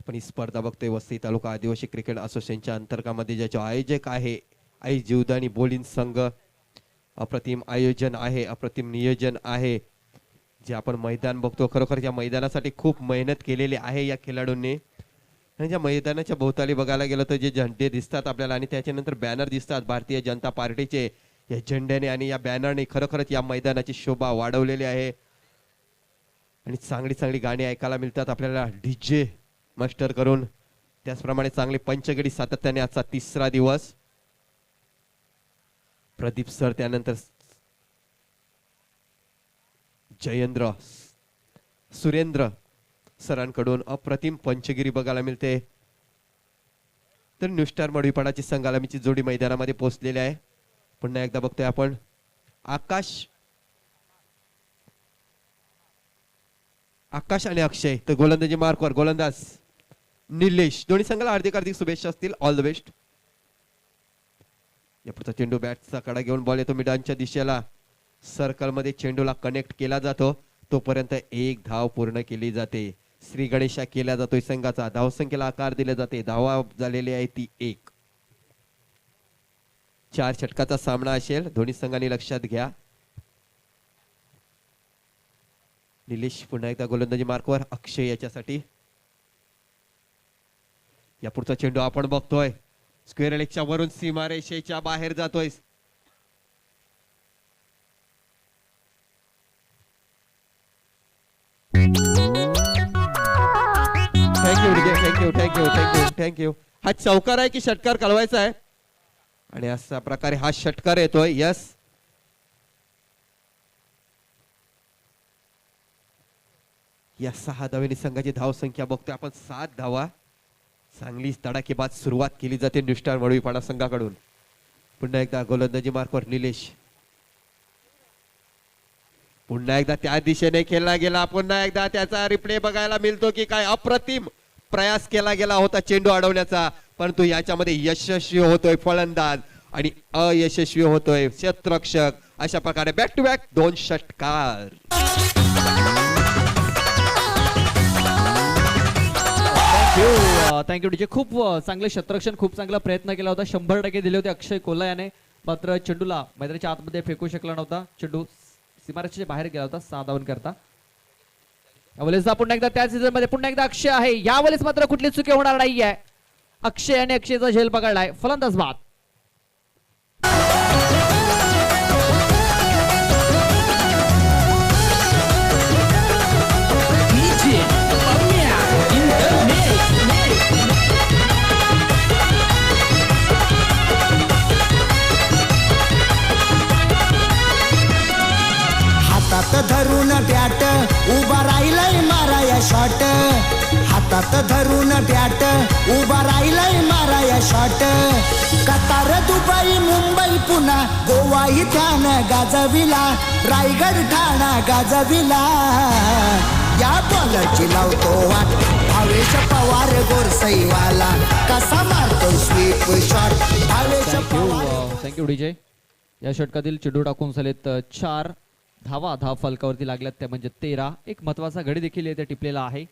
पण ही स्पर्धा बघतोय वसई तालुका आदिवासी क्रिकेट असोसिएशनच्या अंतर्गतामध्ये ज्याचे आयोजक आहे आई जीवदानी बोलीन संघ. अप्रतिम आयोजन आहे, अप्रतिम नियोजन आहे. जे आपण मैदान बघतो खरोखर या मैदानासाठी खूप मेहनत केलेली आहे या खेळाडूंनी. आणि ज्या मैदानाच्या भोवताली बघायला गेलं तर जे झेंडे दिसतात आपल्याला आणि त्याच्यानंतर बॅनर दिसतात भारतीय जनता पार्टीचे, या झेंड्याने आणि या बॅनरने खरोखरच या मैदानाची शोभा वाढवलेली आहे. आणि चांगली चांगली गाणी ऐकायला मिळतात आपल्याला डीजे मास्टर करून. त्याचप्रमाणे चांगले पंचगडी सातत्याने आजचा तिसरा दिवस. प्रदीप सर त्यानंतर जयेंद्र सुरेंद्र सरांकडून अप्रतिम पंचगिरी बघायला मिळते. तर न्यू स्टार मडवीपाडाची संघालामीची जोडी मैदानामध्ये पोहोचलेली आहे. पुन्हा एकदा बघतोय आपण आकाश आणि अक्षय. तर गोलंदाजी मार्कवर गोलंदाज निलेश. दोन्ही संघाला हार्दिक हार्दिक शुभेच्छा असतील. All the best. या पुढचा चेंडू बॅटचा कडा घेऊन बॉल येतो मिडांच्या दिशेला. सर्कल मध्ये चेंडूला कनेक्ट केला जातो तोपर्यंत एक धाव पूर्ण केली जाते. श्री गणेशा केला जातोय संघाचा. धावसंख्येला आकार दिले जाते. धावा झालेली आहे ती 1. 4 षटकाचा सामना असेल. दोन्ही संघांनी लक्षात घ्या. निलेश पुन्हा एकदा गोलंदाजी मार्कवर. अक्षय याच्यासाठी. या पुढचा चेंडू आपण बघतोय स्क्वेअर लेगच्या वरून सीमारेषेच्या बाहेर जातोय. थँक्यू. हा चौकार आहे की षटकार कळवायचा आहे आणि अशा प्रकारे हा षटकार येतोय. यस. या 6 धावेनी संघाची धावसंख्या बघतोय आपण 7 धावा. चांगली तडाखेबाज सुरुवात केली जाते न्यू स्टार मडवीपाडा संघाकडून. पुन्हा एकदा गोलंदाजी मार्कवर निलेश. पुन्हा एकदा त्या दिशेने खेळला गेला. पुन्हा एकदा त्याचा रिप्ले बघायला मिळतो की काय अप्रतिम प्रयास केला गेला होता चेंडू अडवण्याचा, परंतु याच्यामध्ये यशस्वी होतोय फलंदाज आणि अयशस्वी होतोय क्षेत्ररक्षक. अशा प्रकारे बॅक टू बॅक 2 षटकार. Thank you DJ. खूप चांगले क्षेत्ररक्षण, खूप चांगला प्रयत्न केला होता. 100% दिले होते अक्षय कोल्हा याने. मात्र चेंडूला मैदानाच्या आतमध्ये फेकू शकला नव्हता. चेंडू सीमारेषेच्या बाहेर गेला होता 6 धावन करता. यावेळेस पुन्हा एकदा त्या सीझन मध्ये पुन्हा एकदा अक्षय आहे. यावेळेस मात्र कुठली चुकी होणार नाहीये. अक्षय आणि अक्षयचा झेल पकडलाय. फलंदाज बाद. हातात धरून बॅट उभा राहिलंय माराया शॉट. हातात धरून बॅट उभा राहिलंय माराया shot. Qatar Dubai Mumbai Pune Goa इथ्यान गाजविला. रायगड ठाणा गाजविला. या बॉलरची लावतो वाट भावेश पवार गोरसईवाला. कसा मारतो sweep shot Bhavesh Pawar. Thank you DJ. या षटकातील चेंडू टाकून झालेत 4 धावा. धाव फलकावरती लागल्यात त्या म्हणजे 13. एक महत्वाचा गडी देखील येथे टिपलेला आहे.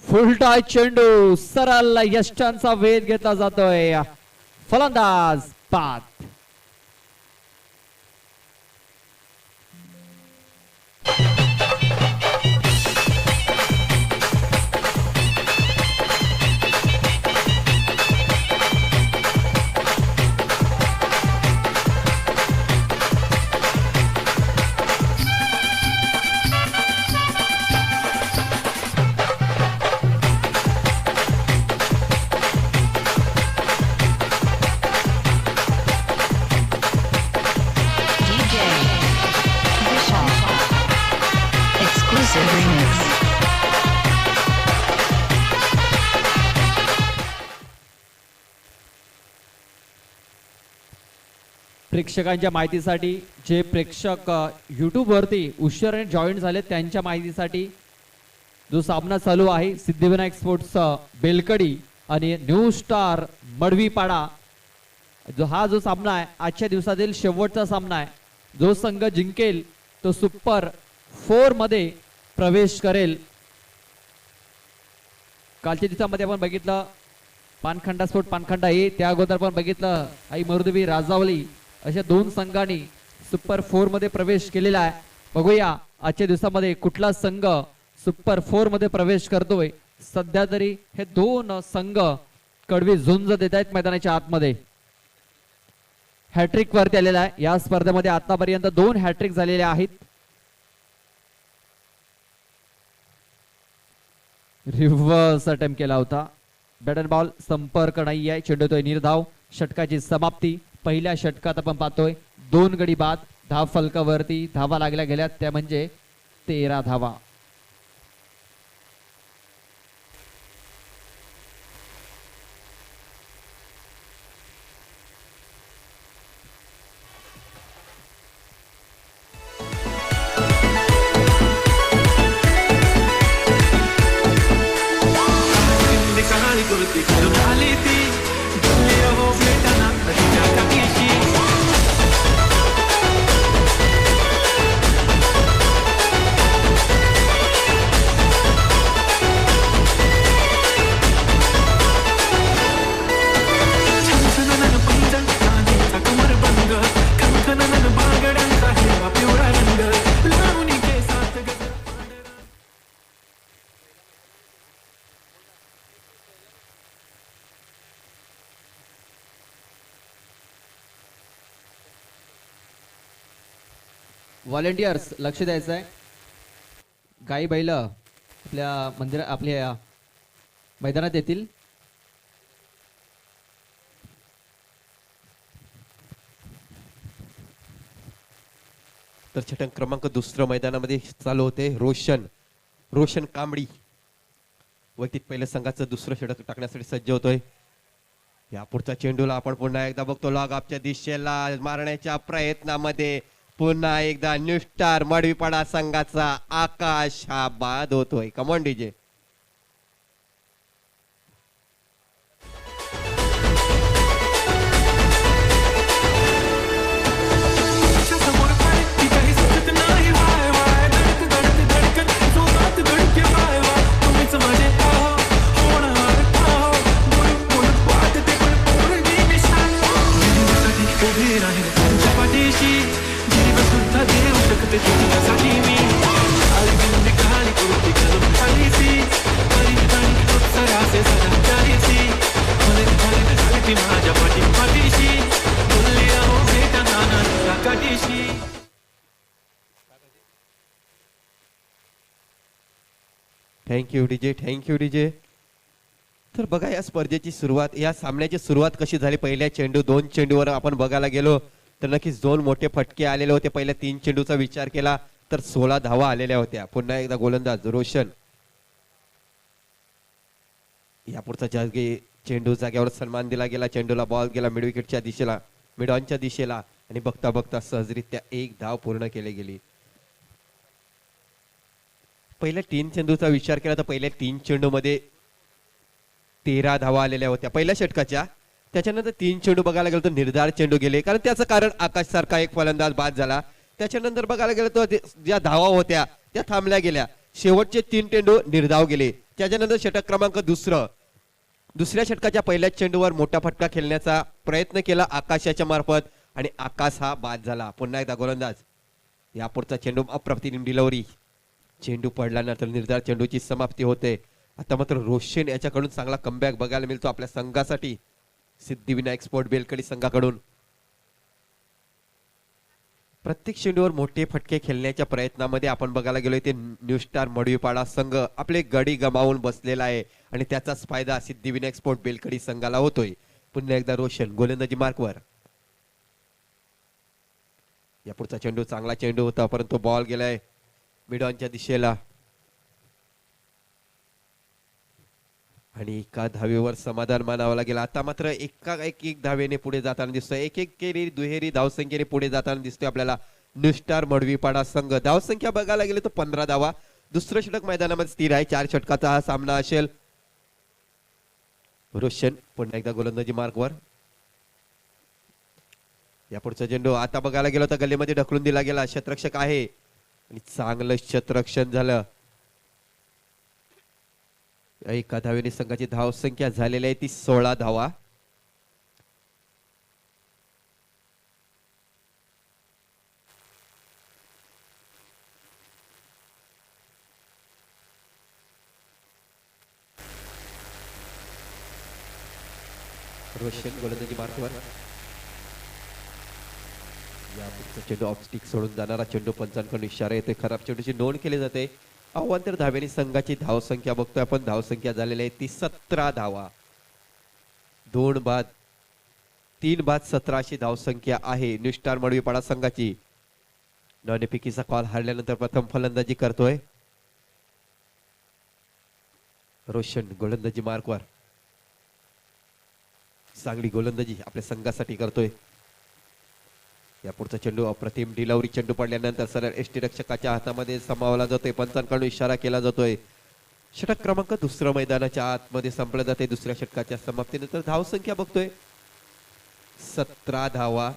फुलटाय चेंडू सरळ यष्टांचा वेध घेतला जातोय. फलंदाज बाद. प्रेक्षकांच्या माहितीसाठी जे प्रेक्षक YouTube वरती उशिराने जॉईन झाले त्यांच्या माहितीसाठी जो सामना चालू आहे सिद्धिविनायक स्पोर्ट्स बेलकडी आणि न्यू स्टार मडवीपाडा, जो सामना आहे आजच्या दिवसातील शेवटचा सामना आहे. जो संघ जिंकेल तो सुपर फोर मध्ये प्रवेश करेल. कालच्या दिवसामध्ये आपण बघितलं पानखंडा स्फोट पानखंडा ए, त्या अगोदर पण बघितलं आई मरुदेवी राजावली, अशा दोन संघांनी सुपर फोर मध्ये प्रवेश केलेला आहे. बघूया आजच्या दिवसामध्ये कुठला संघ सुपर फोर मध्ये प्रवेश करतोय. सध्या तरी हे दोन संघ कडवी झुंज देत आहेत मैदानाच्या आतमध्ये. हॅट्रिक वरती आलेला आहे. या स्पर्धेमध्ये आतापर्यंत 2 हॅट्रिक झालेल्या आहेत. रिव्हर्स अटेम्प्ट केला होता. बॅट बॉल संपर्क नाही आहे. चेंडू येतोय निर्धाव. षटकाची समाप्ती. पहिल्या षटकात आपण पाहतोय 2 गडी बाद. धाव फलकावरती धावा लागल्या गेल्यात त्या म्हणजे 13 धावा. व्हॉलेंटियर्स लक्ष द्यायचं आहे. गाई बैल आपल्या मंदिर आपल्या मैदानात येतील. तर षटक क्रमांक 2 मैदानामध्ये चालू होते. रोशन कांबडी वैतीत पहिल्या संघाचं दुसरं षटक टाकण्यासाठी सज्ज होतोय. या पुढचा चेंडूला आपण पुन्हा एकदा बघतो. लॉग आपच्या दिशेला मारण्याच्या प्रयत्नामध्ये पुन्हा एकदा न्यू स्टार मडवीपाडा संघाचा आकाश हा बाद होतोय. Come on DJ. Thank you DJ. तर बघा या स्पर्धेची सुरुवात, या सामन्याची सुरुवात कशी झाली. पहिल्या चेंडू 2 चेंडूवर आपण बघायला गेलो तर नक्कीच 2 मोठे फटके आलेले होते. पहिल्या 3 चेंडूचा विचार केला तर 16 धावा आलेल्या होत्या. पुन्हा एकदा गोलंदाज रोशन. यापुढचा चेंडू जागेवर सन्मान दिला गेला. चेंडूला बॉल गेला मिड विकेटच्या दिशेला, मिड ऑनच्या दिशेला आणि बघता बघता सहजरित्या 1 धाव पूर्ण केली गेली. पहिल्या 3 चेंडूचा विचार केला तर पहिल्या 3 चेंडू मध्ये 13 धावा आलेल्या होत्या पहिल्या षटकाच्या. त्याच्यानंतर 3 चेंडू बघायला गेलो तर निर्धार चेंडू गेले, कारण त्याचं कारण आकाश सारखा एक फलंदाज बाद झाला. त्याच्यानंतर बघायला गेलं तर ज्या धावा होत्या त्या थांबल्या गेल्या. शेवटचे 3 चेंडू निर्धाव गेले. त्याच्यानंतर षटक क्रमांक दुसऱ्या षटकाच्या पहिल्या चेंडूवर मोठा फटका खेळण्याचा प्रयत्न केला आकाशाच्या मार्फत आणि आकाश हा बाद झाला. पुन्हा एकदा गोलंदाज. यापुढचा चेंडू अप्रतिम डिलिव्हरी. चेंडू पडल्यानंतर निर्धार चेंडूची समाप्ती होते. आता मात्र रोशन याच्याकडून चांगला कमबॅक बघायला मिळतो आपल्या संघासाठी. सिद्धिविनायक स्पोर्ट बेलकडी संघाकडून प्रत्येक चेंडूवर मोठे फटके खेळण्याच्या प्रयत्नामध्ये आपण बघायला गेलोय ते न्यू स्टार मडवीपाडा संघ आपले गडी गमावून बसलेला आहे आणि त्याचाच फायदा सिद्धिविनायक स्पोर्ट बेलकडी संघाला होतोय. पुन्हा एकदा रोशन गोलंदाजी मार्कवर. या पुढचा चेंडू चांगला चेंडू होता परंतु बॉल गेलाय मिडॉनच्या दिशेला आणि एका धावेवर समाधान मानावं लागेल. आता मात्र एक धावेने पुढे जाताना दिसतोय. एक केरी दुहेरी धावसंख्येने पुढे जाताना दिसतोय आपल्याला न्यू स्टार मडवीपाडा संघ. धावसंख्या बघायला गेले तर 15 धावा. दुसरं षटक मैदानामध्ये स्थिर आहे. 4 षटकाचा हा सामना असेल. रोशन पुन्हा एकदा गोलंदाजी मार्कवर. या पुढचा चेंडू आता बघायला गेलो तर गल्लीमध्ये ढकलून दिला गेला. क्षेत्ररक्षक आहे आणि चांगलं शतरक्षण झालं. एका धावेने संघाची धावसंख्या झालेली आहे ती 16 धावा. रोशन गोलंदाजी मार्कवर. यापुढचा चेंडू ऑफ स्टिक सोडून जाणारा चेंडू पंचांकडून इशारा येतोय. खराब चेंडूची नोंद केली जाते. अवांतर धावेने संघाची धावसंख्या बघतोय आपण. धावसंख्या झालेली आहे ती 17 धावा. 2 बाद 3 बाद 17 अशी धावसंख्या आहे न्यू स्टार मडवीपाडा संघाची. नाणेफेकीचा कॉल हारल्यानंतर प्रथम फलंदाजी करतोय रोशन गोलंदाजी मार्कवर. चांगली गोलंदाजी आपल्या संघासाठी करतोय. या पुढचा चेंडू अप्रतिम डिलावरी चेंडू पडल्यानंतर सरळ यष्टीरक्षकाच्या हातामध्ये समावला जातोय. पंचांकडून इशारा केला जातोय. षटक क्रमांक दुसरं मैदानाच्या आतमध्ये संपलं जाते. दुसऱ्या षटकाच्या समाप्तीनंतर धावसंख्या बघतोय 17 धावा.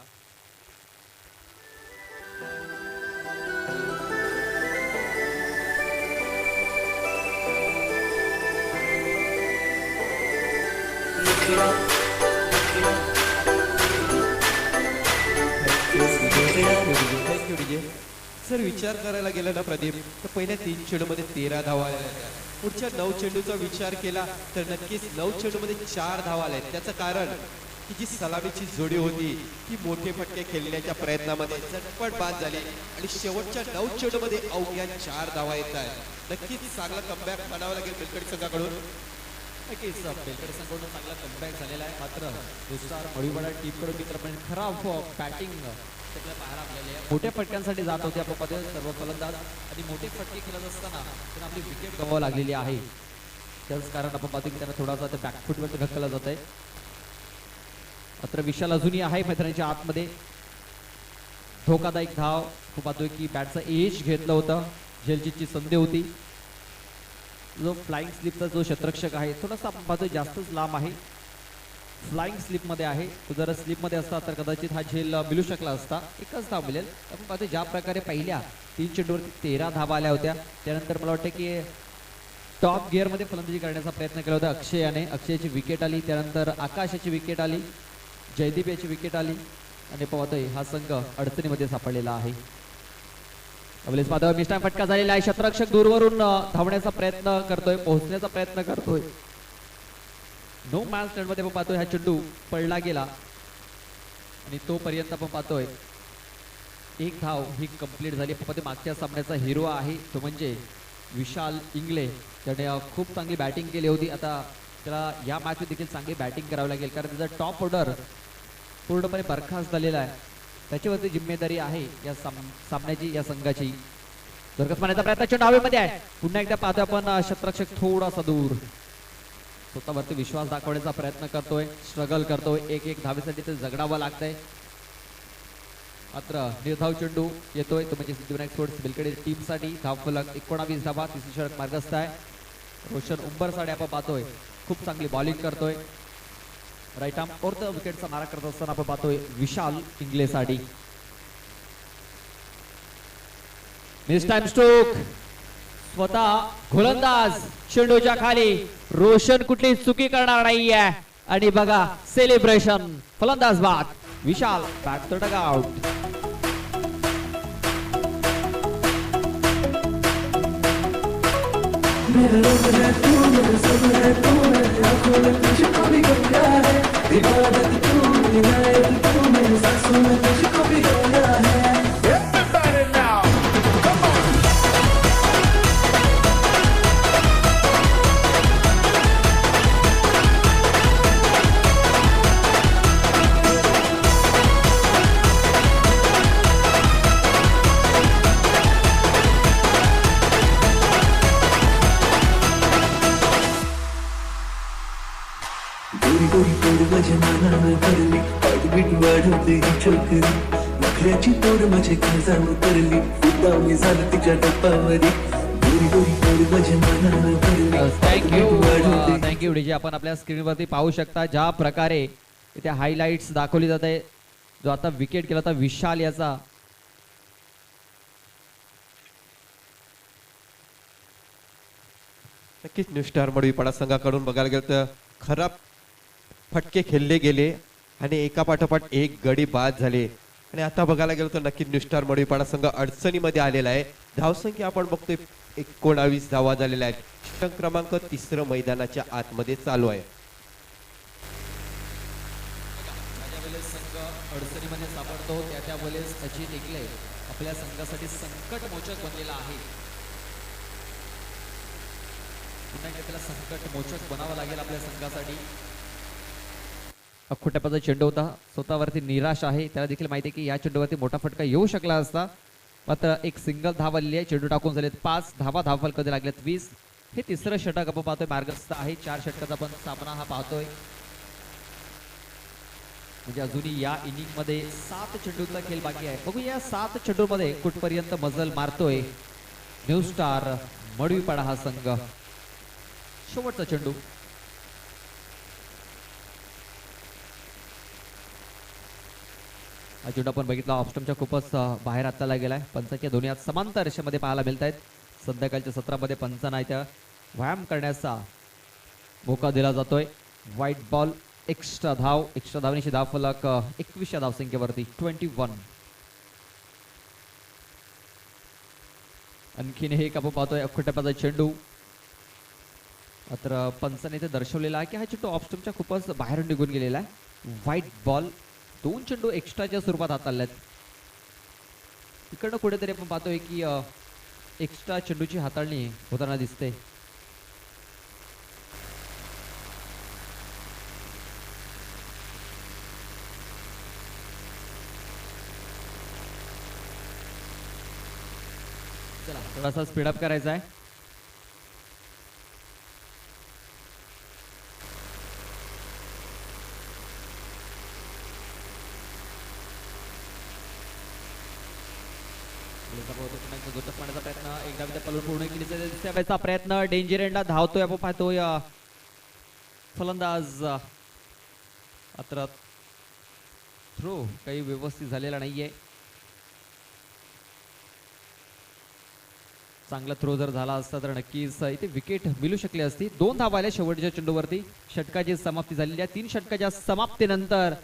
सर विचार करायला गेला ना प्रदीप तर पहिल्या 3 चेंडूमध्ये 13 धावा आल्या. पुढच्या 9 चेंडूचा विचार केला तर नक्कीच 9 चेंडूमध्ये 4 धावा आल्या. त्याचं कारण की जी सलामीची जोडी होती ती मोठे फटके खेळण्याच्या प्रयत्नामध्ये झटपट बाद झाली आणि शेवटच्या 9 चेंडूमध्ये अवघ्या 4 धावा येत आहेत. नक्कीच चांगला कमबॅक म्हणावा लागेल बेलकडी संघाकडून. नक्कीच बेलकडे संघाकडून चांगला कमबॅक झालेला आहे. मात्र नुसार मडवीपाडा टीमकडून मित्रपणे खराब बॅटिंग बाहेर आपल्याला मोठ्या फटक्यांसाठी जात होते आपण पाहतोय सर्व फलंदाज आणि मोठे फटके खेळत असताना त्यांना आपली विकेट गमावा लागलेली आहे. त्याच कारण आपण पाहतो की त्यांना थोडासा ते बॅकफुटवर ढकलला जात आहे. मात्र विशाल अजूनही आहे मैदानाच्या आतमध्ये. धोकादायक धाव आपण पाहतोय की बॅटचा एज घेतलं होतं. झेलचीची संधी होती. जो फ्लाइंग स्लिपचा जो क्षेत्ररक्षक आहे थोडासा आपण पाहतोय जास्तच लांब आहे. फ्लाइंग स्लिप मध्ये आहे. तो जर स्लिप मध्ये असता तर कदाचित हा झेल मिळू शकला असता. एकच धाव मिळेल. आपण पाहतोय ज्या प्रकारे पहिल्या 3 चेंडूवरती 13 धावा आल्या होत्या. त्यानंतर मला वाटतं की टॉप गिअर मध्ये फलंदाजी करण्याचा प्रयत्न केला होता अक्षयाने. अक्षयाची विकेट आली. त्यानंतर आकाशाची विकेट आली. जयदीप याची विकेट आली आणि पाहतोय हा संघ अडचणीमध्ये सापडलेला आहे. मिस्टाम फटका झालेला आहे. क्षेत्ररक्षक दूरवरून धावण्याचा प्रयत्न करतोय. पोहोचण्याचा प्रयत्न करतोय. नो मॅन स्टँड मध्ये आपण पाहतोय हा चेंडू पडला गेला आणि तोपर्यंत आपण पाहतोय 1 धाव ही कंप्लीट झाली. आपण मागच्या सामन्याचा हिरो आहे तो म्हणजे विशाल इंगले. त्याने खूप चांगली बॅटिंग केली होती. आता त्याला या मॅचमध्ये देखील चांगली बॅटिंग करावी लागेल कारण त्याचा टॉप ऑर्डर पूर्णपणे बरखास्त झालेला आहे. त्याच्यावरती जिम्मेदारी आहे या सामन्याची या संघाची. जोरकस मारण्याचा प्रयत्न चेंडू हवेमध्ये आहे. पुन्हा एकदा पाहतोय आपण क्षेत्ररक्षक थोडासा दूर. स्वतःवरती विश्वास दाखवण्याचा प्रयत्न करतोय. स्ट्रगल करतोय. 1-1 धावेसाठी ते जगडावं लागतंय. मात्र निर्धाव चेंडू येतोय तो म्हणजे सिद्धिविनायक स्पोर्ट्स बेलकडे टीमसाठी धावफलक 19 धावा. तिसरी षटक मार्गस्थ आहे. रोशन उंबरसाडे आपण पाहतोय खूप चांगली बॉलिंग करतोय. राईट आर्म अर्ध विकेटचा मारा करत असताना आपण पाहतोय विशाल इंगलेसाठी. मिस टाइम स्ट्रोक स्वतः गोलंदाज चेंडूच्या खाली. रोशन कुठली चुकी करणार नाहीये आणि बघा सेलिब्रेशन. फलंदाज बाद. विशाल बॅक टू डग आउट. नखऱ्याची तोड माझे खिजाम करली. उतावली झालं तिच्या डब्बावरी. Thank you DJ. आपण आपल्या स्क्रीनवरती पाहू शकता ज्या प्रकारे इथे हायलाइट्स दाखवली जात आहे. जो आता विकेट केला होता विशाल याचा नक्कीच न्यू स्टार मडवीपाडा संघाकडून बघायला गेलं तर खराब फटके खेळले गेले आणि एका पाठोपाठ एक गडी बाद झाले आणि आता बघायला गेलो तर नक्कीच न्यू स्टार मडवीपाडा संघ अडचणीमध्ये आलेला आहे. धावसंख्या आपण बघतोय 19 धावा झालेल्या आहेत. षटक क्रमांक 3 मैदानाच्या आतमध्ये चालू आहे. वेळेस संघ अडचणीमध्ये सापडतो त्या वेळेस अजित एकले आपल्या संघासाठी संकट मोचक बनलेला आहे. पुन्हा एकदा त्याला संकट मोचक बनावं लागेल आपल्या संघासाठी. अख्खुट्यापाचा चेंडू होता, स्वतःवरती निराश आहे. त्याला देखील माहिती आहे की या चेंडूवरती मोठा फटका येऊ शकला असता. मात्र एक सिंगल धाव आलेली आहे. चेंडू टाकून झालेत 5 धावा. धावफलक लागलेत 20. हे तिसरं षटक आपण पाहतोय मार्गस्थ आहे. 4 षटकाचा आपण सामना हा पाहतोय. म्हणजे अजूनही या इनिंग मध्ये 7 चेंडूचा खेळ बाकी आहे. बघू या 7 चेंडू मध्ये कुठपर्यंत मजल मारतोय न्यू स्टार मडवीपाडा हा संघ. शेवटचा चेंडू हा चेंडू आपण बघितला ऑफस्टमच्या खूपच बाहेर हाताला गेलाय. पंचांच्या दोन्ही हात समांतर रेषेमध्ये पाहायला मिळत आहेत. संध्याकाळच्या सत्रामध्ये पंचांना इथं व्यायाम करण्याचा मोका दिला जातोय. व्हाईट बॉल एक्स्ट्रा धाव. एक्स्ट्रा धावण्याची धाव फलक 21 धावसंख्येवरती 21. आणखीन हे एक आपण पाहतोय अख्खुट्यापाचा चेंडू. मात्र पंचाने इथे दर्शवलेला आहे की हा चेंडू ऑफस्टमच्या खूपच बाहेरून निघून गेलेला आहे. White ball. 2 चेंडू एक्स्ट्राच्या स्वरूपात हाताळल्यात. इकडनं कुठेतरी आपण पाहतोय की एक्स्ट्रा चेंडूची हाताळणी होताना दिसते. चला थोडासा स्पीडअप करायचा आहे. प्रयत्न एकदा पूर्ण केलीचा प्रयत्न डेंजर एंडला धावतोय आपण पाहतोय फलंदाज. मात्र थ्रो काही व्यवस्थित झालेला नाहीये. चांगला थ्रो जर झाला असता तर नक्कीच इथे विकेट मिळू शकली असती. 2 धावा आल्या शेवटच्या चेंडूवरती. षटकाची समाप्ती झालेली आहे. 3 षटकाच्या समाप्तीनंतर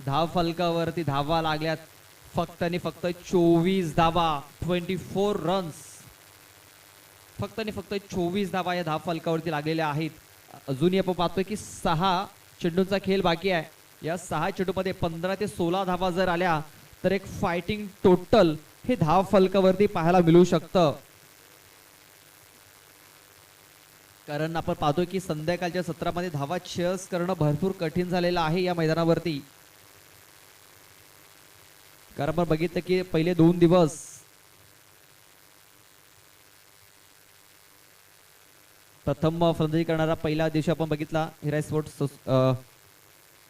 धाव फलकावरती धावा लागल्यात फक्त आणि फक्त 24 धावा. 24 रन्स. फक्त आणि फक्त 24 धावा या धाव फलकावरती लागलेल्या आहेत. अजूनही आपण पाहतोय की 6 चेंडूंचा खेळ बाकी आहे. या 6 चेंडूमध्ये 15 ते 16 धावा जर आल्या तर एक फायटिंग टोटल हे धाव फलकावरती पाहायला मिळू शकतं. कारण आपण पाहतोय की संध्याकाळच्या सत्रामध्ये धावा चेस करणं भरपूर कठीण झालेलं आहे या मैदानावरती. कारण आपण बघितलं की पहिले 2 दिवस प्रथम फलंदाजी करणारा पहिला दिवशी आपण बघितला हिराई स्पोर्ट्स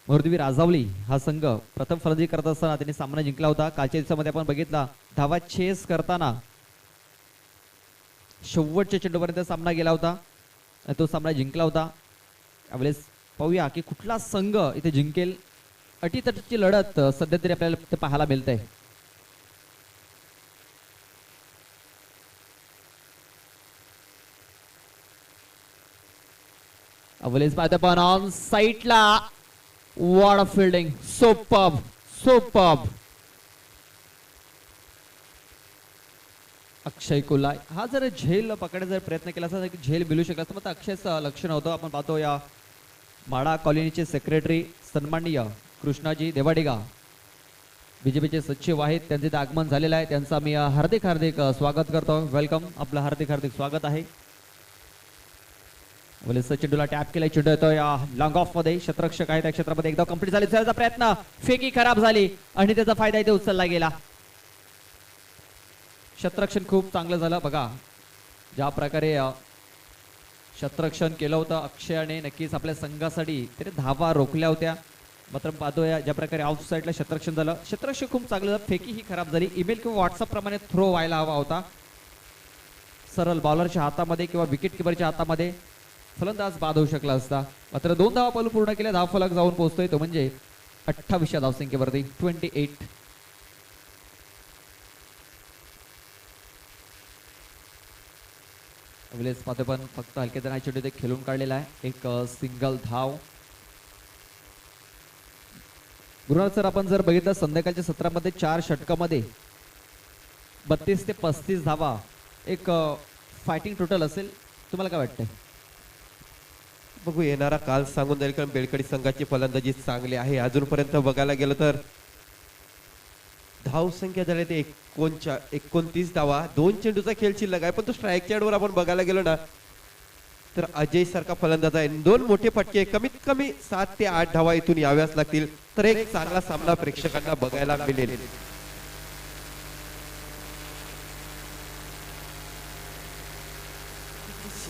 मोरदेवी राजावली हा संघ प्रथम फलंदाजी करत असताना त्यांनी सामना जिंकला होता. कालच्या दिवसामध्ये आपण बघितला धावा चेस करताना शेवटच्या चेंडूपर्यंत सामना गेला होता. तो सामना जिंकला होता. यावेळेस पाहूया की कुठला संघ इथे जिंकेल. अटीतटीची लढत सध्या तरी आपल्याला ते पाहायला मिळते. अवलेस पाहतो पण ऑन साइटला what of fielding. Superb superb. Akshay Kolay हा जर झेल पकडण्याचा जर प्रयत्न केला असता की झेल मिळू शकला असता. मग अक्षयचं लक्ष नव्हतं. आपण पाहतो या माडा कॉलनीचे सेक्रेटरी सन्माननीय कृष्णाजी देवाडिगा बीजेपीचे सचिव आहेत. त्यांचे आगमन झालेलं आहे. त्यांचं मी हार्दिक हार्दिक स्वागत करतो. वेलकम. आपलं हार्दिक हार्दिक स्वागत आहे. चेंडूला टॅप केलाय. चेंडू येतोय लॉंग ऑफ मध्ये. क्षेत्ररक्षक आहे त्या क्षेत्रामध्ये एकदा कंप्लीट झाली. त्याचा प्रयत्न फेकी खराब झाली आणि त्याचा फायदा इथे उचलला गेला. क्षेत्ररक्षण खूप चांगलं झालं. बघा ज्या प्रकारे क्षेत्ररक्षण केलं होतं अक्षयाने नक्कीच आपल्या संघासाठी त्याने धावा रोखल्या होत्या. मात्र पाहतोय ज्या प्रकारे ऑफ साईडला क्षेत्ररक्षण झालं. क्षेत्ररक्षण खूप चांगलं झालं. फेकी ही खराब झाली. ईमेल किंवा व्हॉट्सअप प्रमाणे थ्रो व्हायला हवा होता. सरळ बॉलरच्या हातामध्ये किंवा विकेट किपरच्या हातामध्ये फलंदाज बाद होऊ शकला असता. मात्र 2 धावा पलू पूर्ण केल्या. धाव फलक जाऊन पोहोचतोय तो म्हणजे 28 धावसंख्येवरती 28. विलेज पाहतोय पण फक्त हलके जण चेंडू ते खेळून काढलेला आहे. एक सिंगल धाव. गुरुनाथ सर, आपण जर बघितलं संध्याकाळच्या सत्रामध्ये 4 षटकामध्ये 32 ते 35 धावा एक फायटिंग टोटल असेल. तुम्हाला काय वाटतंय? बघू, येणारा काल सांगून जाईल, कारण बेलकडी संघाची फलंदाजी चांगली आहे. अजूनपर्यंत बघायला गेलं तर धाव संख्या झाली ते 29 धावा. 2 चेंडूचा खेळ शिल्लक आहे, पण तो स्ट्राईकच्या वर आपण बघायला गेलो ना तर अजय सारखा फलंदाज आहे. 2 मोठे फटके, कमीत कमी 7 ते 8 धावा इथून याव्याच लागतील, तर एक चांगला सामना प्रेक्षकांना बघायला मिळेल.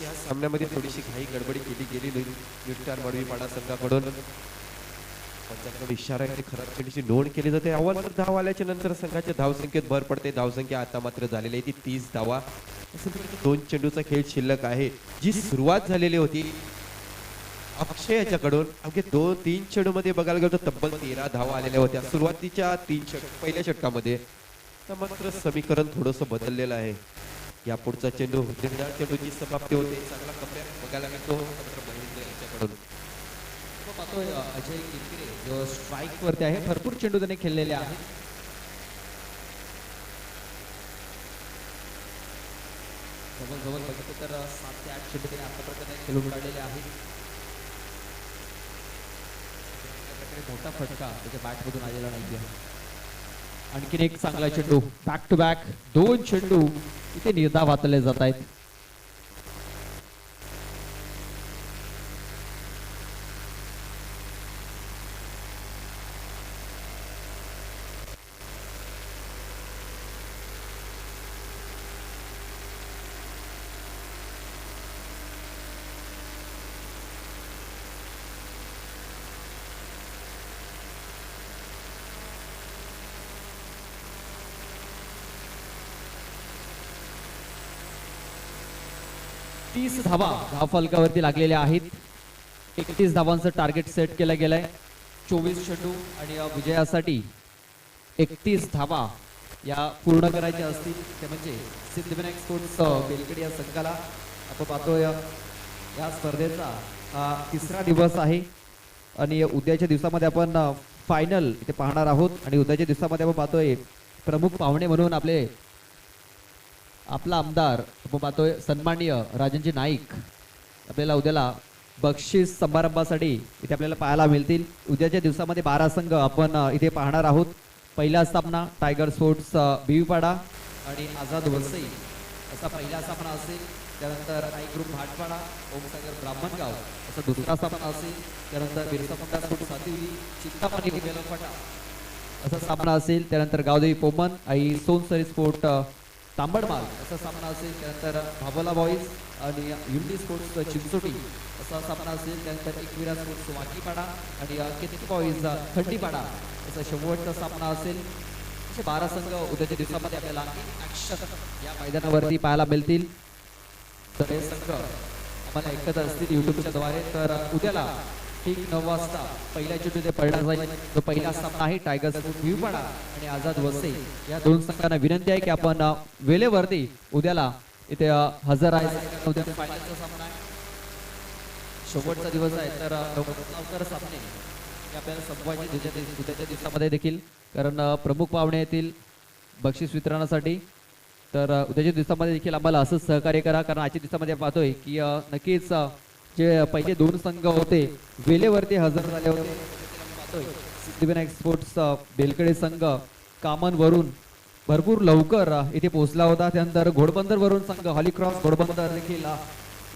या सामन्यामध्ये थोडीशी घाई गडबडी केली गेली न्यूस्टार मडवीपाडा संघाकडून. पंचांकडे इशारा आहे, खराब चेंडूची नोंद केली जाते. अव्वल धाव आल्याच्या नंतर संघाच्या धावसंख्येत भर पडते. धावसंख्या आता मात्र झालेली आहे ती 30 धावा. 2 चेंडूचा खेळ शिल्लक आहे. जी सुरुवात झालेली होती अक्षय याच्याकडून, अवघे 2-3 चेंडू मध्ये बघायला गेलो तर तब्बल 13 धावा आलेल्या होत्या सुरुवातीच्या 3 पहिल्या षटकामध्ये. तर मात्र समीकरण थोडस बदललेलं आहे. या पुढचा चेंडू चेंडूची समाप्ती होते. चांगला कप्या बघायला मिळतो महेंद्र याच्याकडून. पाहतोय अजय किरकिरे जो स्ट्राईक वरती आहे. भरपूर चेंडू त्याने खेळलेले आहेत. जवळ बघितलं तर 7 ते 8 चेंडू त्याने आतापर्यंत खेळून काढलेले आहेत. मोठा फटका त्याच्या बॅट मधून आलेला नाहीये. आणखीन एक चांगला चेंडू. बॅक टू बॅक 2 चेंडू इथे निर्धाव हातले जात आहेत. धावा धावफलकावरती लागलेल्या आहेत. 31 धावांचं टार्गेट सेट केलं गेलंय. 24 चेंडू आणि विजयासाठी 31 धावा या पूर्ण करायच्या असतील ते म्हणजे सिद्धिविनायक स्पोर्ट्स बेलकडी या संघाला. आपण पाहतोय या स्पर्धेचा हा 3रा दिवस आहे आणि उद्याच्या दिवसामध्ये आपण फायनल इथे पाहणार आहोत. आणि उद्याच्या दिवसामध्ये आपण पाहतोय प्रमुख पाहुणे म्हणून आपला आमदार आपण पाहतोय सन्माननीय राजनजी नाईक आपल्याला उद्याला बक्षीस समारंभासाठी इथे आपल्याला पाहायला मिळतील. उद्याच्या दिवसामध्ये 12 संघ आपण इथे पाहणार आहोत. पहिला सामना टायगर स्पोर्ट्स बिवीपाडा आणि आझाद वसई असा पहिला सामना असेल. त्यानंतर आई ग्रुप भाटपाडा ओमसागर ब्राह्मणगाव असा दुसरा सामना असेल. त्यानंतर बिरसा मुंडा स्पोर्ट्स सातिवली चिंतामणी उगेलफाटा असा सामना असेल. त्यानंतर गावदेवी पोमन आई सोनसरी स्पोर्ट तांबडमाल असा सामना असेल. त्यानंतर भाबोला बॉईज आणि युनिटी स्पोर्ट्स चिंचोटी असा सामना असेल. त्यानंतर एकविरा स्पोर्ट्स वाकीपाडा आणि केतकी बॉईज खंडीपाडा असा शेवटचा सामना असेल. असे 12 संघ उद्याच्या दिवसामध्ये आपल्याला या मैदानावरती पाहायला मिळतील. तर हे संघ आम्हाला ऐकत असतील युट्यूबच्या द्वारे. तर उद्याला ठीक 9 वाजता पहिल्या चेंडू ते पडला जाईल. जो पहिला सामना आहे टायगर स्पोर्ट्स भिवपाडा आणि आझाद वसई या 2 संघांना विनंती आहे की आपण वेळेवरती उद्याला इथे हजर आहे. उद्या फायनलचा सामना आहे, शेवटचा दिवस आहे. तर लवकर सामने आपल्याला संपवायचे उद्याच्या दिवसामध्ये देखील, कारण प्रमुख पाहुणे येतील बक्षीस वितरणासाठी. तर उद्याच्या दिवसामध्ये देखील आम्हाला असंच सहकार्य करा, कारण आजच्या दिवसामध्ये पाहतोय की नक्कीच जे पहिले 2 संघ होते वेळेवरती हजर झाले होते. पाहतोय सिद्धिविनायक स्पोर्ट्स बेलकडे संघ कामनवरून भरपूर लवकर इथे पोहोचला होता. त्यानंतर घोडबंदर वरून संघ हॉलीक्रॉस घोडबंदर देखील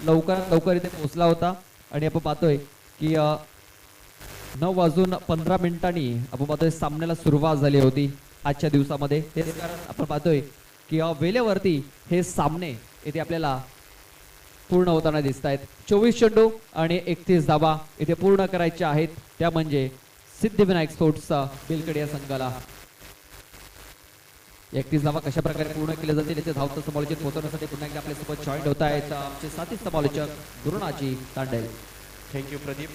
लवकरात लवकर इथे पोहोचला होता. आणि आपण पाहतोय की 9:15 आपण पाहतोय सामन्याला सुरुवात झाली होती आजच्या दिवसामध्ये. तेच कारण आपण पाहतोय की वेळेवरती हे सामने इथे आपल्याला पूर्ण होताना दिसत आहेत. 24 चेंडू आणि 31 धावा इथे पूर्ण करायच्या आहेत. त्या म्हणजे सिद्धिविनायक स्पोर्ट्सचा बेलकडे या संघाला. 31 धावा कशा प्रकारे पूर्ण केले जातील याचे धावतं समालोचन पोहोचवण्यासाठी पुन्हा एकदा आपल्यासोबत जॉईंट होत आहेत आमचे साथी समालोचक गुरुनाजी तांडेल. थँक्यू प्रदीप.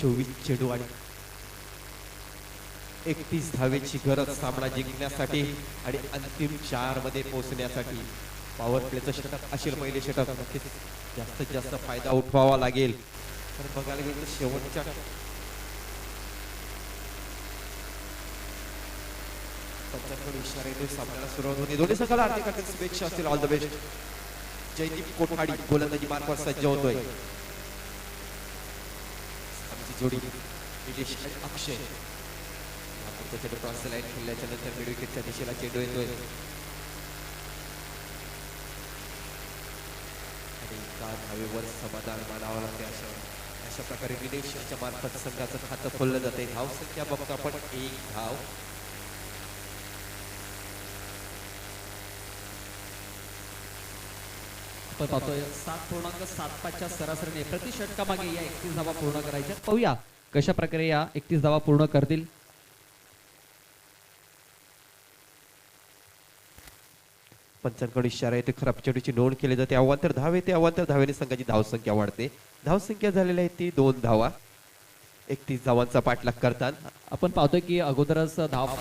चोवीस चेंडू आणि 31 धावेची गरज सामना जिंकण्यासाठी आणि अंतिम 4 मध्ये पोहोचण्यासाठी. पॉवर प्लेचं षटक असेल पहिले षटक, नक्कीच जास्तीत जास्त फायदा उठवावा लागेल. तर बघायला गेलं तर शेवटच्या पंचांकडे इशारा येतोय, सामन्याला सुरुवात होते. दोन्ही संघाला हार्दिक हार्दिक शुभेच्छा असतील. All the best. Jaydeep Kothadi गोलंदाजी मार्कवर सज्ज होतोय. आमची जोडी निलेश आणि अक्षय. त्याच्या क्रॉस लाईन खेळल्याच्या नंतर मिड विकेटच्या दिशेला चेंडू येतोय आणि एका धावेवर समाधान मानावं लागते. अशा प्रकारे निलेश यांच्या मार्फत संघाचं खातं खोललं जाते. धाव संख्या बघतो आपण 1 धाव. आपण पाहतोय 7.75 सरासरीने प्रति षटकामागे या 31 धावा पूर्ण करायच्या. पाहूया कशा प्रकारे या 31 धावा पूर्ण करतील. पंचांकडे इशारा येते. खराब चेंडूची नोंद केली जाते. अवांतर धाव येते. अवांतर धावेने संघाची धावसंख्या वाढते. धावसंख्या झालेली आहे ती 2 धावा. 31 धावांचा पाठलाग करतात. आपण पाहतोय की अगोदरच धाव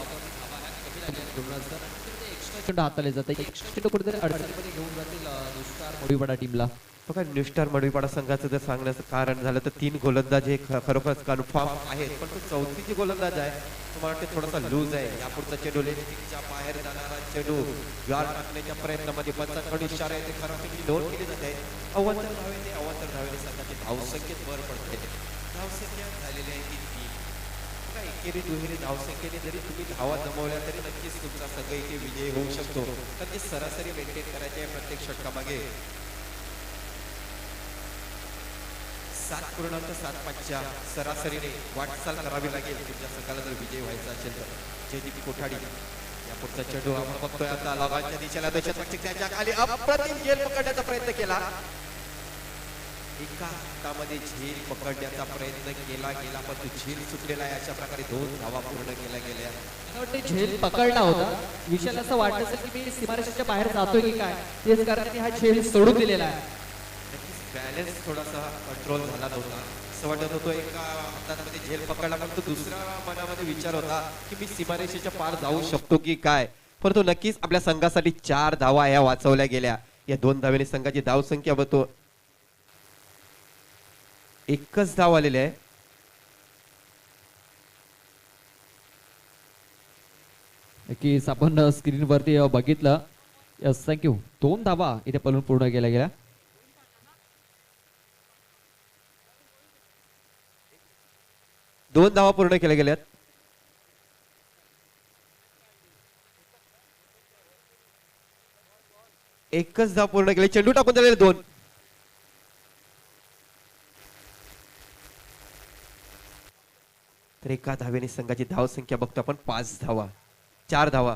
चेंडू हाताळले जाते. एक्स्ट्रा चेंडू कुठेतरी अडचणीमध्ये घेऊन जातील नुस्तार मोडीवाडा टीमला. बघा न्यूस्टार मडवीपाडा संघाचं जर सांगण्याचं कारण झालं तर 3 गोलंदाज हे खरोखरच कन्फर्म आहेत, पण तो चौथी जी गोलंदाज आहे तो मला वाटते थोडासा लूज आहे. यापुढचा चेंडू लेगच्या बाहेर जाणारा चेंडू गार टाकण्याच्या प्रयत्नामध्ये पंचांकडे इशारा येते. खराबपैकी नोंद केली जाते. अवांतर धावेने संघाची धावसंख्येत भर पडते. धावसंख्या झालेली आहे ती 3. बघा एकेरी दुहेरी धावसंख्येने जरी तुम्ही धावा जमवल्या तरी नक्कीच तुमचा संघ इथे विजयी होऊ शकतो. तर ती सरासरी मेंटेन करायची आहे प्रत्येक षटकामागे. 7.75 सरासरीने वाटचाल करावी लागेल तुमच्या संघाला जर विजय व्हायचा असेल तर. जयदीप कोठाडी या पुढचा चेंडू आपण बघतोय आता लगावच्या दिशेला त्याच्या खाली अप्रतिम झेल पकडण्याचा प्रयत्न केला. एका हातामध्ये झेल पकडण्याचा प्रयत्न केला गेला पण तो झेल सुटलेला आहे. अशा प्रकारे 2 धावा पूर्ण केल्या गेल्या. झेल पकडला होता. विशाल असं वाटत असेल की मी सीमारेषेच्या बाहेर जातोय की काय, तेच कारण हा झेल सोडून दिलेला आहे. बॅलन्स थोडासा कंट्रोल झाला नव्हता. असं वाटत होतं एका हातामध्ये झेल पकडला पण तो दुसऱ्या मनामध्ये विचार होता की मी सीमारेषेच्या पार जाऊ शकतो की काय. परंतु नक्कीच आपल्या संघासाठी 4 धावा ह्या वाचवल्या गेल्या. या 2 धावेने संघाची धावसंख्या बघतो 1च धाव आलेली आहे. नक्कीच आपण स्क्रीनवरती बघितलं. Yes thank you. 2 धावा इथे पळून पूर्ण केल्या गेल्या. 2 धावा पूर्ण केल्या गेल्यात. एकच धाव पूर्ण केली. चेंडू टाकून दिलेले 2. तर एका धावेने संघाची धावसंख्या बघतो आपण 5 धावा. 4 धावा.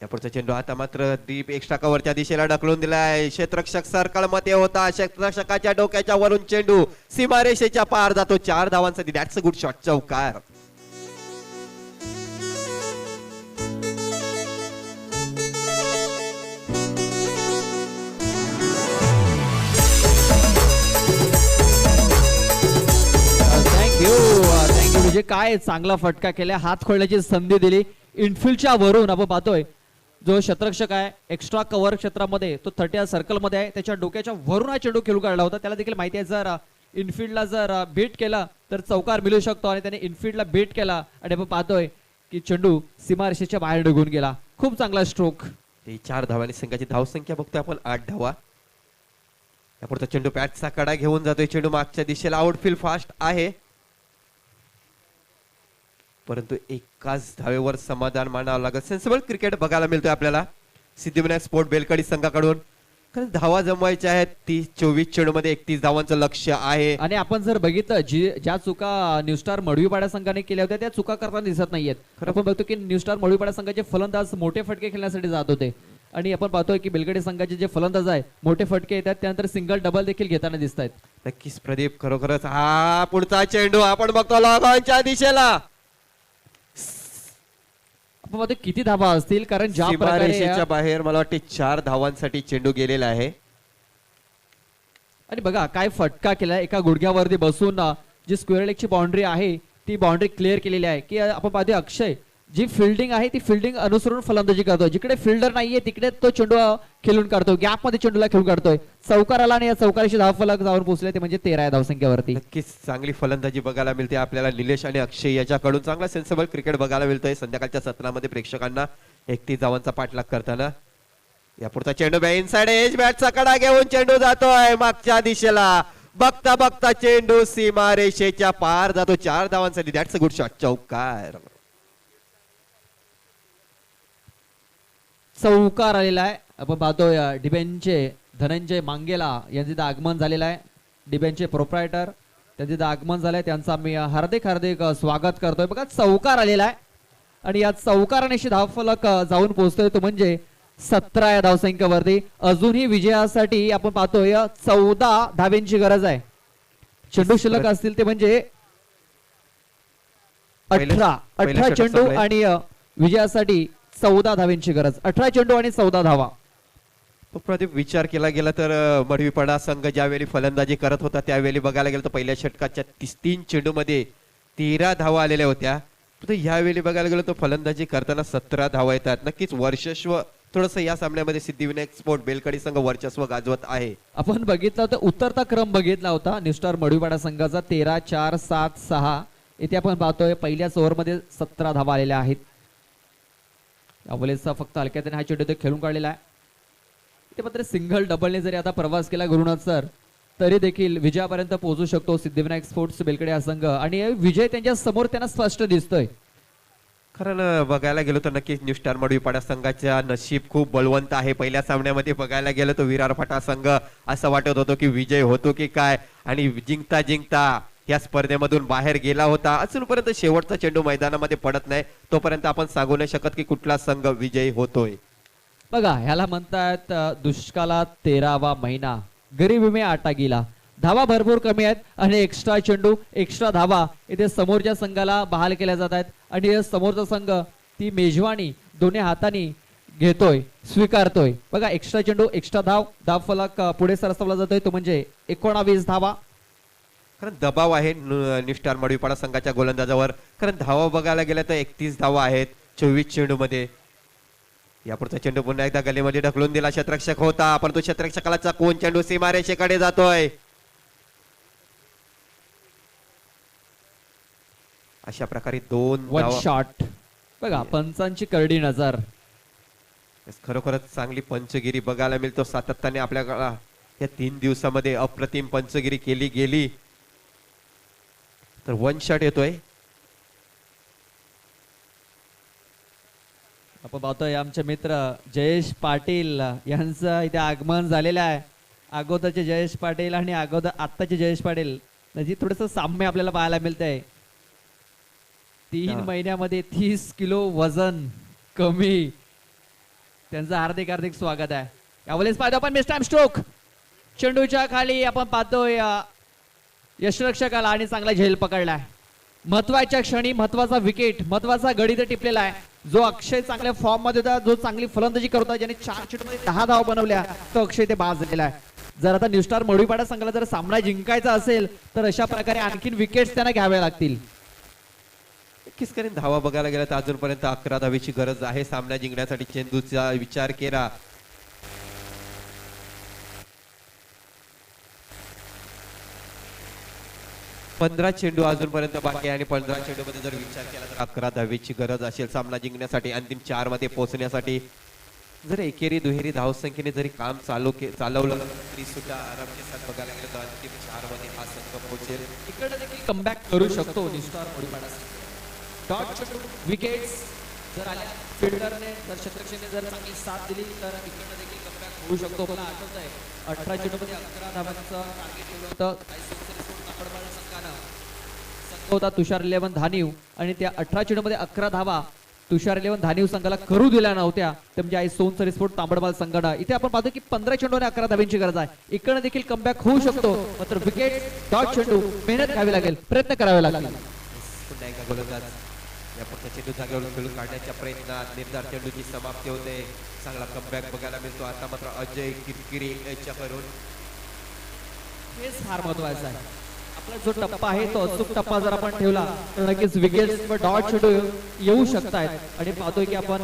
या पुढचा चेंडू आता मात्र दीप एक्स्ट्रा कव्हरच्या दिशेला ढकलून दिलाय. क्षेत्ररक्षक सर्कल मध्ये होता. क्षेत्ररक्षकाच्या डोक्याच्या वरून चेंडू सीमारेषेच्या पार जातो. 4 धावांसाठी. That's a good shot. चौकार. थँक्यू म्हणजे काय चांगला फटका केला. हात खोलण्याची संधी दिली. इनफिल्डच्या वरून आपण पाहतोय जो क्षेत्ररक्षक आहे एक्स्ट्रा कव्हर क्षेत्रामध्ये तो 30 सर्कल मध्ये आहे. त्याच्या डोक्याच्या वरून हा चेंडू खेळू काढला होता. त्याला देखील माहिती आहे जर इनफिल्डला जर बीट केला तर चौकार मिळू शकतो आणि त्याने इनफिल्डला बीट केला आणि आपण पाहतोय की चेंडू सीमारेषेच्या बाहेर निघून गेला. खूप चांगला स्ट्रोक. 4 धावांनी संघाची धावसंख्या बघतोय आपण 8 धावा. या पुढचा चेंडू पॅटचा कडा घेऊन जातोय. चेंडू मागच्या दिशेला. आउटफील्ड फास्ट आहे परंतु एकाच धावेवर समाधान मानावं लागत. सेन्सिबल क्रिकेट बघायला मिळतोय आपल्याला सिद्धिविनायक स्पोर्ट बेलकडी संघाकडून. कारण धावा जमवायच्या आहेत. 24 चेंडू मध्ये 31 धावांचं लक्ष्य आहे. आणि आपण जर बघितलं ज्या चुका न्यूस्टार मडवीपाडा संघाने केल्या होत्या त्या चुका करताना दिसत नाहीयेत. आपण बघतो की न्यूस्टार मडवीपाडा संघाचे फलंदाज मोठे फटके खेळण्यासाठी जात होते आणि आपण पाहतोय की बेलकडी संघाचे जे फलंदाज आहे मोठे फटके येतात त्यानंतर सिंगल डबल देखील घेताना दिसत आहेत. नक्कीच प्रदीप खरोखरच हा पुढचा चेंडू आपण बघतो लॉगॉनच्या दिशेला. आपण पाहतो किती धावा असतील कारण ज्या सीमारेषेच्या बाहेर मला वाटते 4 धावांसाठी चेंडू गेलेला आहे. आणि बघा काय फटका केला. एका गुडघ्यावरती बसून जी स्क्वेअर लेगची बाउंड्री आहे ती बाउंड्री क्लिअर केलेली आहे की आपण पाहतोय अक्षय जी फिल्डिंग आहे ती फिल्डिंग अनुसरून फलंदाजी करतोय. जिकडे फिल्डर नाहीये तिकडे तो चेंडू खेळून काढतोय, गॅप मध्ये चेंडूला खेळून काढतोय. चौकाराला आणि या चौकाराशी धावफलक जाऊन पोहोचले ते म्हणजे 13 या धावसंख्येवरती. नक्कीच चांगली फलंदाजी बघायला मिळते आपल्याला. निलेश आणि अक्षय याच्याकडून चांगला सेन्सेबल क्रिकेट बघायला मिळतोय संध्याकाळच्या सत्रामध्ये प्रेक्षकांना 31 धावांचा पाठलाग करताना. या पुढचा चेंडू इनसाइड एज बॅटचा कडा घेऊन चेंडू जातोय मागच्या दिशेला. बघता बघता चेंडू सीमारेषेच्या पार जातो. 4 धावांसाठी. That's a good shot. चौकार. चौकार आलेला आहे. आपण पाहतोय डिबेनचे धनंजय मांगेला यांचे इथं आगमन झालेलं आहे. डिबेनचे प्रोप्रायटर त्यांचे इथं आगमन झालंय, त्यांचा मी हार्दिक हार्दिक स्वागत करतोय. बघा चौकार आलेला आहे आणि या चौकाराने धावफलक जाऊन पोहोचतोय तो म्हणजे 17 या धावसंख्येवरती. अजूनही विजयासाठी आपण पाहतोय 14 धाव्यांची गरज आहे. चेंडू शिल्लक असतील ते म्हणजे 18 चेंडू आणि विजयासाठी 14 धाव्यांची गरज. 18 चेंडू आणि 14 धावा. प्रदीप विचार केला गेला तर मडवीपाडा संघ ज्यावेळी फलंदाजी करत होता त्यावेळी बघायला गेलं तर पहिल्या षटकाच्या 3 चेंडूमध्ये 13 धावा आलेल्या होत्या. तर यावेळी बघायला गेलं तर फलंदाजी करताना 17 धावा येतात. नक्कीच वर्चस्व थोडस या सामन्यामध्ये सिद्धिविनायक स्पोर्ट बेलकडी संघ वर्चस्व गाजवत आहे. आपण बघितलं तर उतरता क्रम बघितला होता निस्टार मडवीपाडा संघाचा 13-4-7-6. इथे आपण पाहतोय पहिल्याच ओव्हरमध्ये 17 धावा आलेल्या आहेत. अवलेचा फक्त हलक्याने हा चेंडू ते खेळून काढलेला आहे. ते मात्र सिंगल डबलने जरी आता प्रवास केला गुरुनाथ सर तरी देखील विजयापर्यंत पोहोचू शकतो सिद्धिविनायक स्पोर्ट्स बेलकडे हा संघ. आणि विजय त्यांच्या समोर त्यांना स्पष्ट दिसतोय. कारण बघायला गेलो तर नक्कीच न्यू स्टार मडवीपाडा संघाच्या नशीब खूप बलवंत आहे. पहिल्या सामन्यामध्ये बघायला गेलो तर विरार फाटा संघ असं वाटत होतं की विजय होतो की काय, आणि जिंकता जिंकता या स्पर्धेमधून बाहेर गेला होता. अजूनपर्यंत शेवटचा चेंडू मैदानामध्ये पडत नाही तोपर्यंत आपण सांगू नाही शकत की कुठला संघ विजयी होतोय. बघा ह्याला म्हणतात दुष्काळात 13वा महिना, गरीबी में आटा गेला. धावा भरपूर कमी आहेत आणि एक्स्ट्रा चेंडू एक्स्ट्रा धावा इथे समोरच्या संघाला बहाल केल्या जात आहेत. आणि समोरचा संघ ती मेजवानी दोन्ही हाताने घेतोय, स्वीकारतोय. बघा एक्स्ट्रा चेंडू एक्स्ट्रा धाव फलक पुढे सरसवला जातोय तो म्हणजे 19 धावा. कारण दबाव आहे न्यू स्टार मडवीपाडा संघाच्या गोलंदाजावर. कारण धावा बघायला गेल्या तर 31 धावा आहेत 24 चेंडू मध्ये. यापुढचा चेंडू पुन्हा एकदा गलीमध्ये ढकलून दिला क्षेत्ररक्षक होता, परंतु क्षेत्ररक्षकाला चकवून चेंडू सीमारेषेकडे जातोय. अशा प्रकारे 2 वन शॉट. बघा पंचांची करडी नजर. खरोखरच चांगली पंचगिरी बघायला मिळतो सातत्याने आपल्याला. या 3 दिवसामध्ये अप्रतिम पंचगिरी केली गेली. तर 1 शॉट येतोय. आपण पाहतोय आमचे मित्र जयेश पाटील यांचं इथे आगमन झालेलं आहे. अगोदरचे जयेश पाटील आणि अगोदर आत्ताचे जयेश पाटील म्हणजे थोडस साम्य आपल्याला पाहायला मिळतंय. 3 महिन्यामध्ये 30 किलो वजन कमी. त्यांचं हार्दिक हार्दिक स्वागत आहे. यावेळेस पाहतो आपण मिस टाइम स्ट्रोक. चेंडूच्या खाली आपण पाहतोय यशरक्षकाला आणि चांगला झेल पकडलाय. महत्वाच्या क्षणी महत्वाचा विकेट, महत्वाचा गडी तर टिपलेला आहे. जो अक्षय चांगल्या फॉर्म मध्ये होता, जो चांगली फलंदाजी करत होता, ज्याने 4 चेंडूमध्ये 10 धावा बनवल्या, तो अक्षय ते बाद झालेला आहे. जर आता न्यू स्टार मडवीपाडा संघाला जर सामना जिंकायचा असेल तर अशा प्रकारे आणखीन विकेट्स त्यांना घ्याव्या लागतील. किसकरीन धावा बघायला गेला तर अजूनपर्यंत 11 धावेची गरज आहे सामना जिंकण्यासाठी. चेंडूचा विचार केला 15 चेंडू अजूनपर्यंत बाकी आहे आणि 15 चेंडू मध्ये जर विचार केला तर 11 धावेची गरज असेल सामना जिंकण्यासाठी, अंतिम 4 मध्ये पोहोचण्यासाठी. जर एकेरी दुहेरी धावसंख्येने जरी काम चालवलं तरी सुद्धा आरामचे साथ बघायला गेलं तर अंतिम 4 मध्ये हा संघ पोहोचेल. इकडे देखील कमबॅक करू शकतो न्यू स्टार मडवीपाडा. डॉट चेंडू विकेट्स जर आल्या, फिल्डरने जर क्षेत्ररक्षकाने जर चांगली साथ दिली तर इकडे देखील कमबॅक होऊ शकतो. मला आठवत आहे 18 चेंडू मध्ये 11 धावांचं टार्गेट ठेवलं होतं होता तुषार 11 धानीव, आणि त्या 18 चेंडू मध्ये 11 धावा तुषार 11 धानीव संघाला करू दिल्या नव्हत्या. तर म्हणजे आई सोनसरी स्पोर्ट तांबडमाल संघाला इथे आपण पाहतो की 15 चेंडू आणि 11 धाव्यांची गरज आहे. इकडे देखील कमबॅक होऊ शकतो, मात्र विकेट डॉट चेंडू मेहनत घ्यावी लागेल, प्रयत्न करावे लागतील. पुन्हा एकदा गोलंदाज या फक्त चेंडू जागेवर खेळून काढण्याच्या प्रयत्नात निर्धार चेंडूची समाप्ती होते. चांगला कमबॅक बघायला मिळतो आता मात्र अजय किरकिरे याच्याकडून. हेच फार महत्वाचं आहे. आपला जो टप्पा आहे तो अचूक टप्पा जर आपण ठेवला तर नक्कीच विकेट व डॉट चेंडू येऊ शकतायत आणि पाहतोय की आपण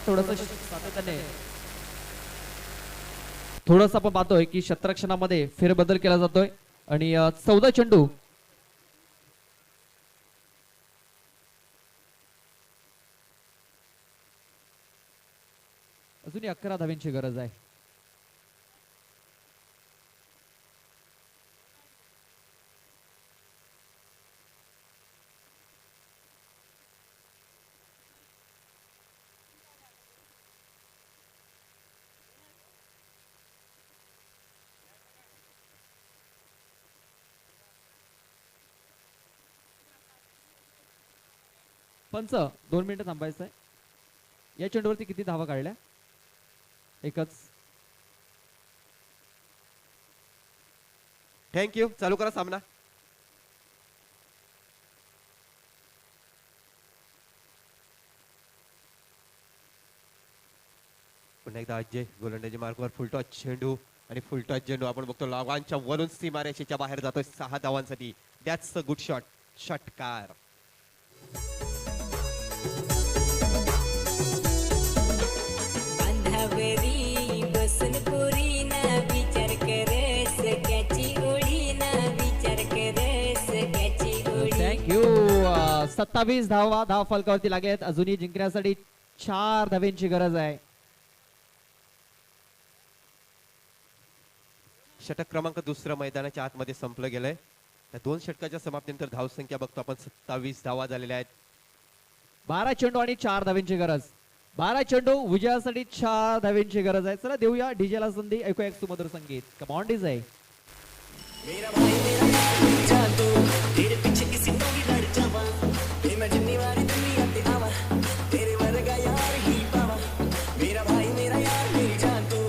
थोडस सातत्याने थोडस आपण पाहतोय की क्षेत्ररक्षणामध्ये फेरबदल केला जातोय आणि 14 चेंडू अजूनही 11 धाव्यांची गरज आहे. पंच 2 मिनिटं थांबायचं आहे. या चेंडूवरती किती धावा काढल्या? एकच. थँक्यू. चालू करा सामना. पुन्हा एकदा अजय गोलंदाजी मार्कवर फुलटॉस चेंडू आणि फुलटॉस चेंडू आपण बघतो लॉगांच्या वरून सीमारेषेच्या बाहेर जातोय 6 धावांसाठी. That's a good shot. षटकार. अंधावरी बसून पोरी ना विचार करस त्याची ओढी ना विचार करस त्याची ओढी. थँक्यू. 27 धाव फलकावरती लागलेत. अजूनही जिंकण्यासाठी 4 धाव्यांची गरज आहे. षटक क्रमांक दुसरं मैदानाच्या आतमध्ये संपलं गेलंय. त्या 2 षटकाच्या समाप्तीनंतर धावसंख्या बघतो आपण 27 धावा झालेल्या आहेत. 12 चेंडू आणि 4 धाव्यांची गरज. 12 चेंडू विजयासाठी 4 धाव्यांची गरज आहे. चला देऊया डीजेला संधी. ऐकूया एक सुमधुर संगीत. कम ऑन डीजे. मेरा भाई मेरा यार मेरी जान तू तेरे पीछे किसी को भी लड़ जावा इमेजिन वाली दुनिया ते आवा तेरे वर्गा यार ही पावा मेरा भाई मेरा यार मेरी जान तू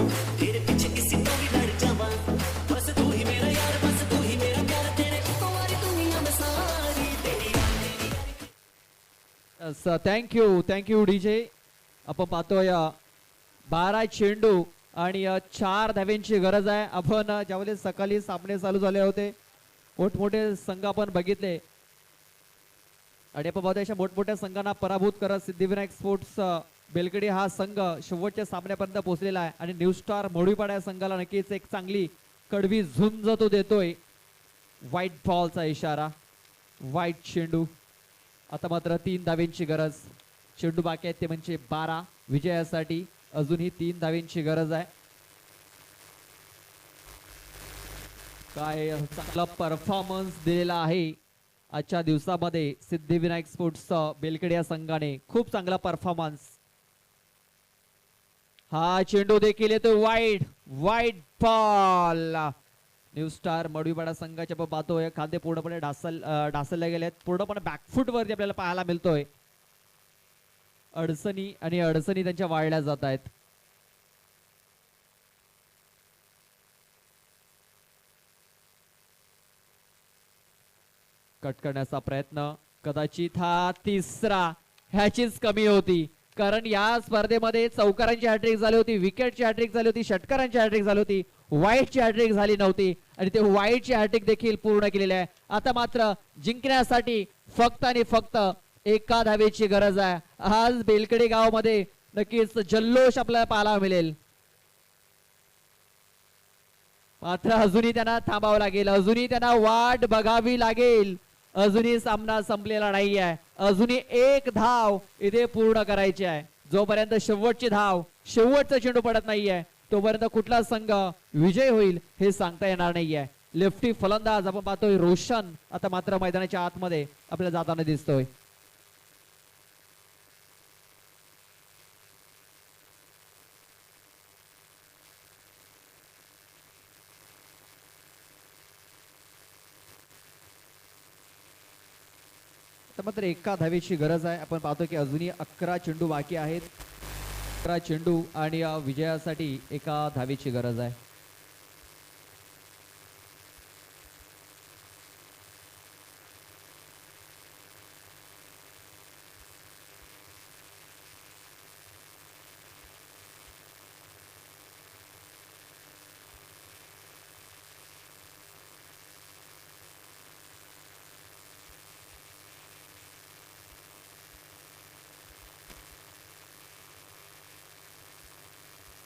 तेरे पीछे किसी को भी लड़ जावा बस तू ही मेरा यार बस तू ही मेरा प्यार तेरे तुम्हारी दुनिया में सारी तेरी थँक्यू डीजे. आपण पाहतोय 12 चेंडू आणि 4 धाव्यांची गरज आहे. आपण ज्यावेळेस सकाळी सामने चालू झाले होते मोठमोठे संघ आपण बघितले आणि आपण पाहतोय अशा मोठमोठ्या संघांना पराभूत करत सिद्धिविनायक स्पोर्ट्स बेलगडी हा संघ शेवटच्या सामन्यापर्यंत पोहोचलेला आहे आणि न्यू स्टार मोडीपाडा या संघाला नक्कीच एक चांगली कडवी झुंज तो देतोय. व्हाईट बॉलचा इशारा. व्हाईट चेंडू. आता मात्र 3 धाव्यांची गरज. चेंडू बाकी आहेत ते म्हणजे 12. विजयासाठी अजूनही 3 धाव्यांची गरज आहे. काय चांगला परफॉर्मन्स दिलेला आहे आजच्या दिवसामध्ये सिद्धिविनायक स्पोर्ट्स बेलखेड या संघाने. खूप चांगला परफॉर्मन्स. हा चेंडू देखील येतो wide. White ball. New star Madvipada संघाच्या आपण पाहतोय खांदे पूर्णपणे ढासळले गेले आहेत. पूर्णपणे बॅकफुट वरती आपल्याला पाहायला मिळतोय. अडचणी त्यांच्या वाढल्या जात आहेत. कट करण्याचा प्रयत्न. कदाचित हा तिसरा ह्याचीच कमी होती कारण या स्पर्धेमध्ये चौकारांची हॅट्रिक झाली होती, विकेटची हॅट्रिक झाली होती, षटकारांची हॅट्रिक झाली होती, वाईटची हॅट्रिक झाली नव्हती आणि ते वाईटची हॅट्रिक देखील पूर्ण केलेली आहे. आता मात्र जिंकण्यासाठी फक्त आणि फक्त 1 धावेची गरज आहे. आज बेलखेडे गावामध्ये नक्कीच जल्लोष आपल्याला पाहायला मिळेल. मात्र अजूनही त्यांना थांबावं लागेल. अजूनही त्यांना वाट बघावी लागेल. अजूनही सामना संपलेला नाही आहे. अजूनही 1 धाव इथे पूर्ण करायची आहे. जोपर्यंत शेवटची धाव शेवटचा चेंडू पडत नाहीये तोपर्यंत कुठला संघ विजय होईल हे सांगता येणार नाहीये. लेफ्टी फलंदाज आपण पाहतोय रोशन आता मात्र मैदानाच्या आतमध्ये आपल्याला जाताना दिसतोय. मात्र 1 धावेची गरज आहे. आपण पाहतो की अजूनही 11 चेंडू बाकी आहेत. 11 चेंडू आणि विजयासाठी 1 धावेची गरज आहे.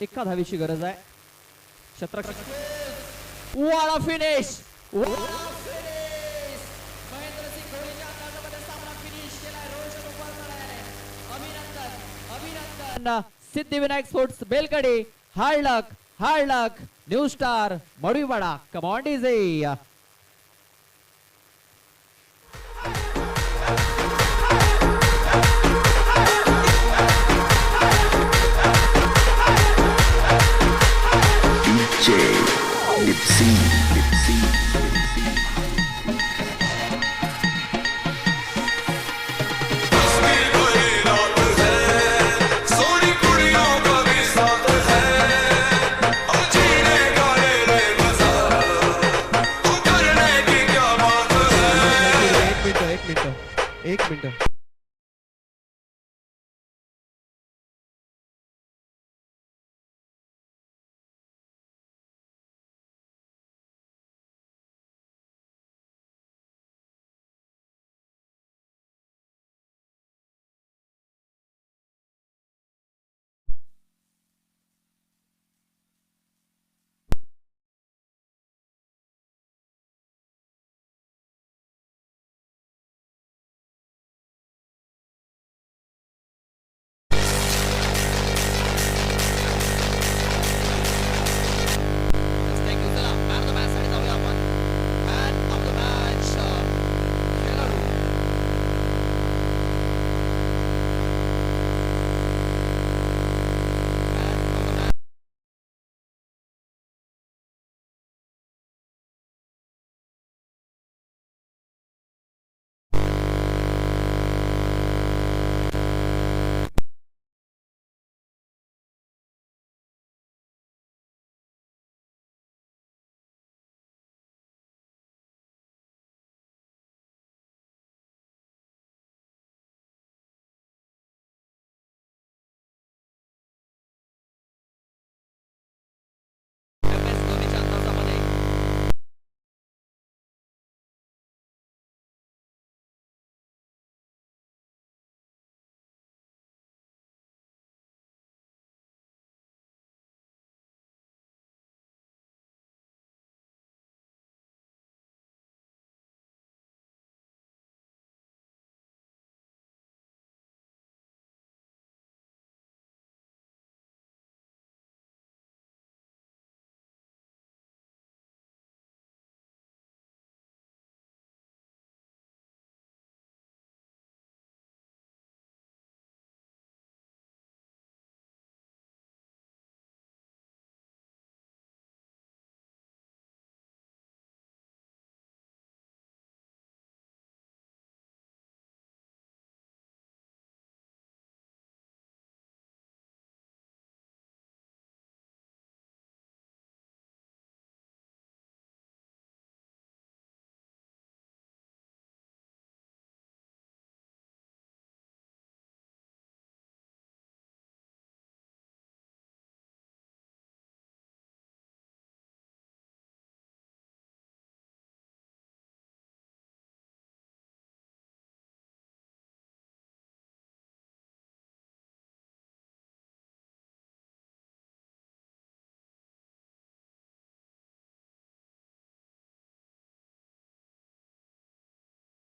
एका धावेची गरज आहे. शतरक्षक वाडा फिनिश. सिद्धिविनायक स्पोर्ट्स बेलकडे. Hard luck new star Madvivada. Come on DJ. सोनी कुड़ियों का भी साथ है, अब जीने का ले ले मजा, तू करने की क्या बात है. एक मिनिट